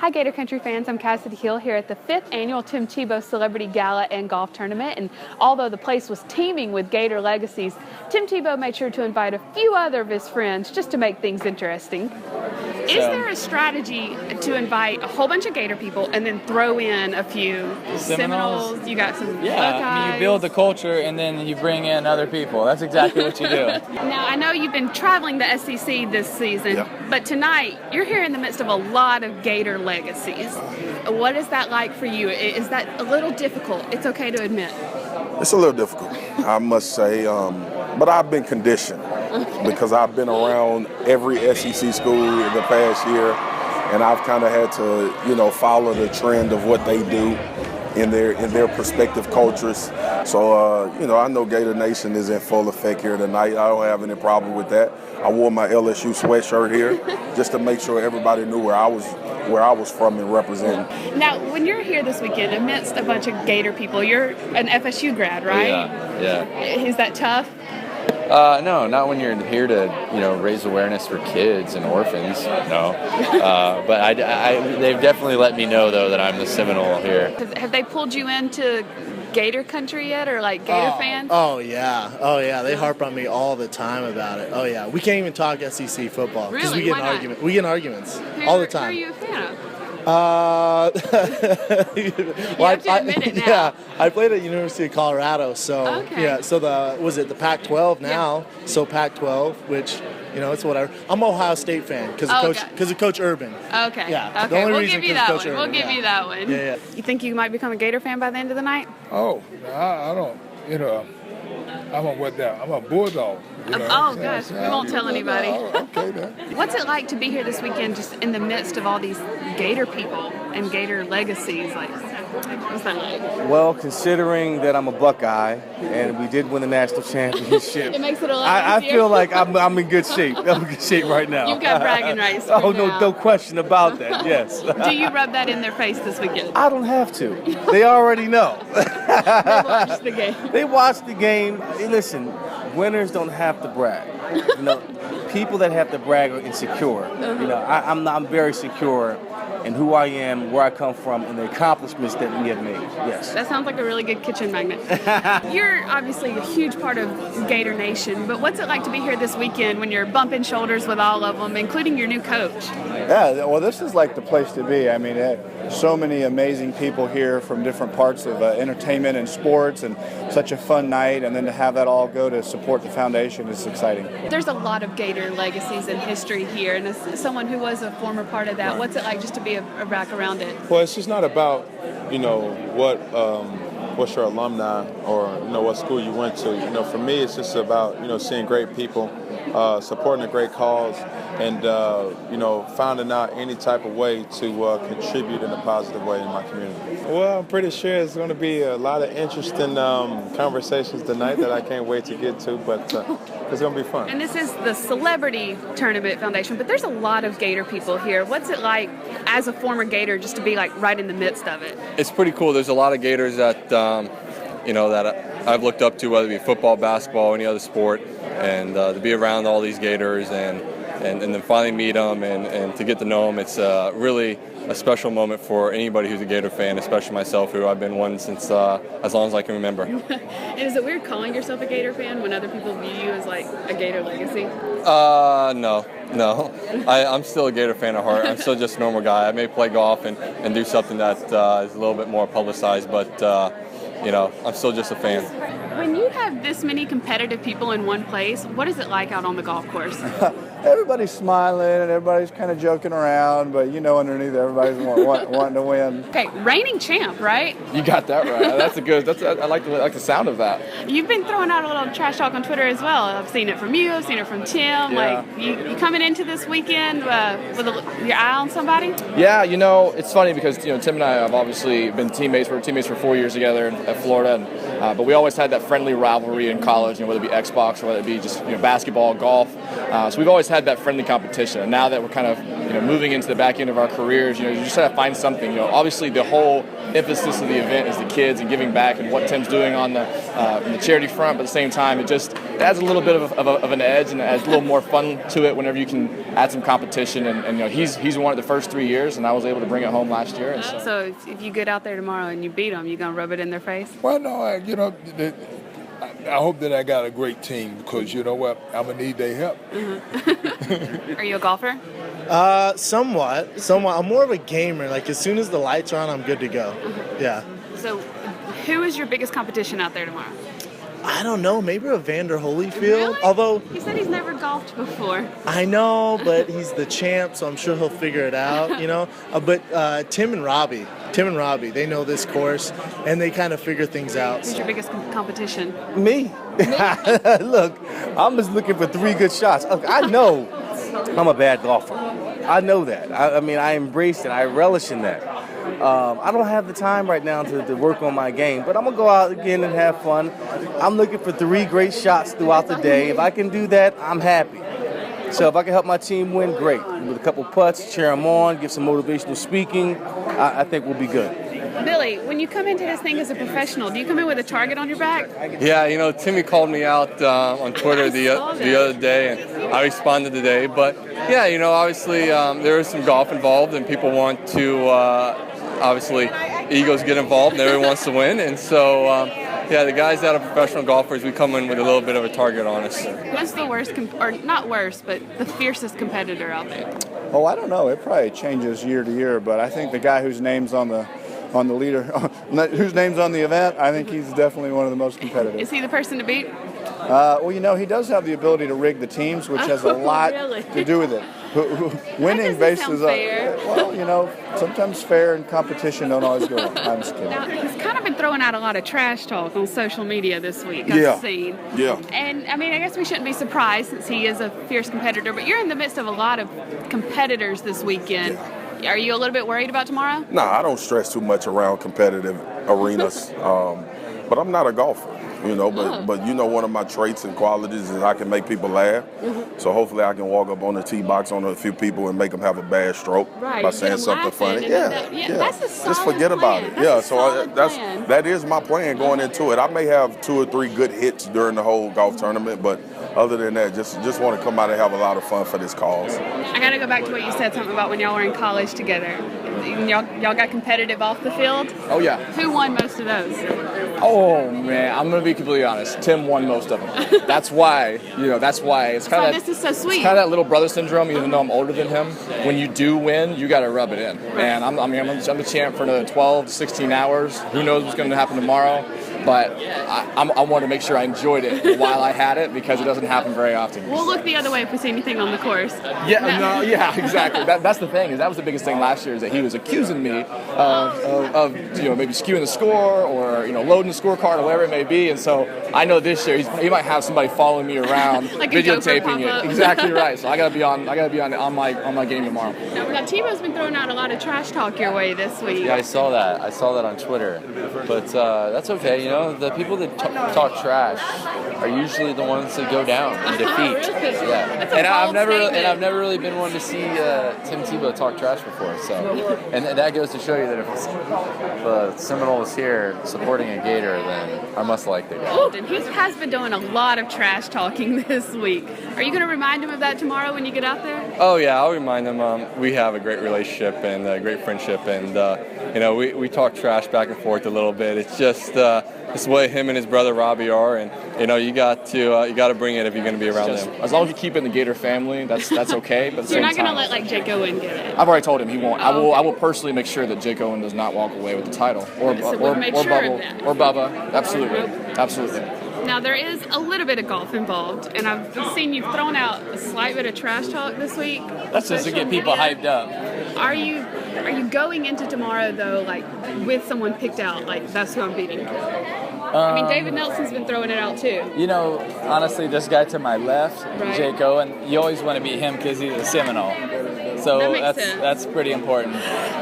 Hi Gator Country fans, I'm Cassidy Hill here at the 5th annual Tim Tebow Celebrity Gala and Golf Tournament, and although the place was teeming with Gator legacies, Tim Tebow made sure to invite a few other of his friends just to make things interesting. Is there a strategy to invite a whole bunch of Gator people and then throw in a few Seminoles? You got some Buckeyes. I mean, you build the culture and then you bring in other people. That's exactly what you do. Now, I know you've been traveling the SEC this season, but tonight you're here in the midst of a lot of Gator legacies. What is that like for you? Is that a little difficult? It's okay to admit. It's a little difficult, I must say, but I've been conditioned because I've been around every SEC school in the past year, and I've kind of had to, follow the trend of what they do in their prospective cultures. So, I know Gator Nation is in full effect here tonight. I don't have any problem with that. I wore my LSU sweatshirt here just to make sure everybody knew where I was from and representing. Now, when you're here this weekend amidst a bunch of Gator people, you're an FSU grad, right? Yeah. Is that tough? No, not when you're here to, raise awareness for kids and orphans. No, but they've definitely let me know though that I'm the Seminole here. Have they pulled you into Gator Country yet, or like Gator fans? Oh yeah. They harp on me all the time about it. Oh yeah. We can't even talk SEC football because Really? we get in arguments all the time. Who are you a fan of? Well, you have to admit it now. Yeah, I played at University of Colorado, so Okay. yeah. So the Pac-12 now? Yeah. So Pac-12, which it's whatever. I'm an Ohio State fan because of Coach Urban. Okay. Yeah. Okay. We'll give you that one. We'll give you that one. Yeah. You think you might become a Gator fan by the end of the night? Oh, I don't. I'm a bulldog. Oh gosh, we won't tell anybody. Okay then. What's it like to be here this weekend, just in the midst of all these Gator people and Gator legacies? Like, what's that like? Well, considering that I'm a Buckeye and we did win the national championship, It makes it a lot I easier. feel like I'm in good shape. I'm in good shape right now. You've got bragging rights. Oh, now. no question about that. Yes. Do you rub that in their face this weekend? I don't have to. They already know. They watch the game. They watch the game. Hey, listen, winners don't have to brag. People that have to brag are insecure. I'm very secure in who I am, where I come from, and the accomplishments that we have made. Yes. That sounds like a really good kitchen magnet. You're obviously a huge part of Gator Nation, but what's it like to be here this weekend when you're bumping shoulders with all of them, including your new coach? Yeah, well, this is like the place to be. I mean, so many amazing people here from different parts of entertainment and sports, and such a fun night, and then to have that all go to support the foundation is exciting. There's a lot of Gator legacies and history here, and as someone who was a former part of that, what's it like just to be back around it? Well, it's just not about what's your alumni or what school you went to. For me, it's just about seeing great people, supporting a great cause, and finding out any type of way to contribute in a positive way in my community. Well, I'm pretty sure it's going to be a lot of interesting conversations tonight that I can't wait to get to, but it's going to be fun. And this is the Celebrity Tournament Foundation, but there's a lot of Gator people here. What's it like as a former Gator just to be like right in the midst of it? It's pretty cool. There's a lot of Gators that that I've looked up to, whether it be football, basketball, any other sport, and to be around all these Gators and then finally meet them and to get to know them, it's really a special moment for anybody who's a Gator fan, especially myself, who I've been one since as long as I can remember. And is it weird calling yourself a Gator fan when other people view you as like a Gator legacy? No. I'm still a Gator fan at heart. I'm still just a normal guy. I may play golf and do something that is a little bit more publicized, but I'm still just a fan. When you have this many competitive people in one place, what is it like out on the golf course? Everybody's smiling and everybody's kind of joking around, but underneath everybody's wanting to win. Okay, reigning champ, right? You got that right. I like the sound of that. You've been throwing out a little trash talk on Twitter as well. I've seen it from you. I've seen it from Tim. Yeah. Like, you coming into this weekend with your eye on somebody? Yeah, it's funny because Tim and I have obviously been teammates. We were teammates for 4 years together at Florida, but we always had that friendly rivalry in college, whether it be Xbox or whether it be just basketball, golf. So we've always had that friendly competition. And now that we're kind of moving into the back end of our careers, you just gotta find something. Obviously the whole emphasis of the event is the kids and giving back and what Tim's doing on the charity front, but at the same time, it adds a little bit of an edge and it adds a little more fun to it whenever you can add some competition. And he's won it the first 3 years, and I was able to bring it home last year. And so if you get out there tomorrow and you beat them, you gonna rub it in their face? Well, no, I hope that I got a great team because you know what, I'm gonna need their help. Are you a golfer? Somewhat. I'm more of a gamer. Like as soon as the lights are on, I'm good to go. Yeah. So, who is your biggest competition out there tomorrow? I don't know. Maybe Evander Holyfield. Really? Although he said he's never golfed before. I know, but he's the champ, so I'm sure he'll figure it out. But Tim and Robbie, they know this course and they kind of figure things out. Who's your biggest competition? Me. Look, I'm just looking for 3 good shots. Look, I know I'm a bad golfer. I know that. I embrace it. I relish in that. I don't have the time right now to work on my game, but I'm going to go out again and have fun. I'm looking for 3 great shots throughout the day. If I can do that, I'm happy. So if I can help my team win, great. With a couple putts, cheer them on, give some motivational speaking, I think we'll be good. Billy, when you come into this thing as a professional, do you come in with a target on your back? Yeah, Timmy called me out on Twitter the other day, and I responded today. But yeah, obviously there is some golf involved, and people want to obviously egos get involved, and everyone wants to win, and so. Yeah, the guys that are professional golfers, we come in with a little bit of a target on us. Who's the worst, or not worst, but the fiercest competitor out there? Oh, I don't know. It probably changes year to year, but I think the guy whose name's on the leader, whose name's on the event, I think he's definitely one of the most competitive. Is he the person to beat? Well, he does have the ability to rig the teams, which has a lot to do with it. Winning bases sometimes fair and competition don't always go on. I'm just kidding. Now, he's kind of been throwing out a lot of trash talk on social media this week, I've seen. Yeah. And, I guess we shouldn't be surprised since he is a fierce competitor, but you're in the midst of a lot of competitors this weekend. Yeah. Are you a little bit worried about tomorrow? No, I don't stress too much around competitive arenas, but I'm not a golfer. But one of my traits and qualities is I can make people laugh. Mm-hmm. So hopefully I can walk up on the tee box on a few people and make them have a bad stroke by saying something funny. Yeah. That's a solid Just forget about it. That's that is my plan going into it. I may have 2 or 3 good hits during the whole golf tournament, but other than that, just want to come out and have a lot of fun for this cause. I got to go back to what you said something about when y'all were in college together. Y'all got competitive off the field? Oh, yeah. Who won most of those? Oh, man, I'm going to be completely honest. Tim won most of them. That's why. It's kind of this is so sweet. It's kind of that little brother syndrome, even though I'm older than him. When you do win, you got to rub it in. Right. And I'm the champ for another 12 to 16 hours. Who knows what's going to happen tomorrow? But I want to make sure I enjoyed it while I had it because it doesn't happen very often. We'll look the other way if we see anything on the course. Yeah, exactly. That's the thing. That was the biggest thing last year is that he was accusing me of maybe skewing the score or loading the scorecard or whatever it may be. And so I know this year he might have somebody following me around like videotaping it. Exactly right. So I gotta be on my game tomorrow. Now Tebow's been throwing out a lot of trash talk your way this week. Yeah, I saw that on Twitter. But that's okay. The people that talk trash are usually the ones that go down in defeat. Really? Yeah, and I've never really been one to see Tim Tebow talk trash before. So, and that goes to show you that if the Seminole is here supporting a Gator, then I must like the guy. And he has been doing a lot of trash talking this week. Are you going to remind him of that tomorrow when you get out there? Oh yeah, I'll remind him. We have a great relationship and a great friendship, and we talk trash back and forth a little bit. It's just it's the way him and his brother Robbie are, and you got to bring it if you're going to be around them. As long as you keep it in the Gator family, that's okay. But you're not going to let Jake Owen get it. I've already told him he won't. I will personally make sure that Jake Owen does not walk away with the title, or Bubba. Absolutely. Now, there is a little bit of golf involved, and I've seen you've thrown out a slight bit of trash talk this week. That's just to get people hyped up. Are you going into tomorrow, though, with someone picked out, that's who I'm beating? David Nelson's been throwing it out, too. Honestly, this guy to my left, right. Jake Owen, you always want to beat him because he's a Seminole. So that's pretty important.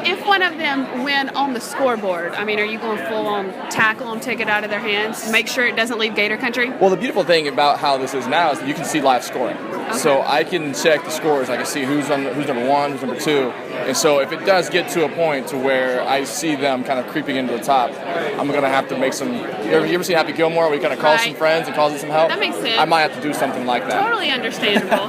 If one of them win on the scoreboard, are you going full on tackle them, take it out of their hands, make sure it doesn't leave Gator Country? Well, the beautiful thing about how this is now is that you can see live scoring. So I can check the scores. I can see who's number 1, who's number 2. And so if it does get to a point to where I see them kind of creeping into the top, I'm going to have to make some. You ever see Happy Gilmore where he kind of calls some friends and calls in some help? That makes sense. I might have to do something like that. Totally understandable.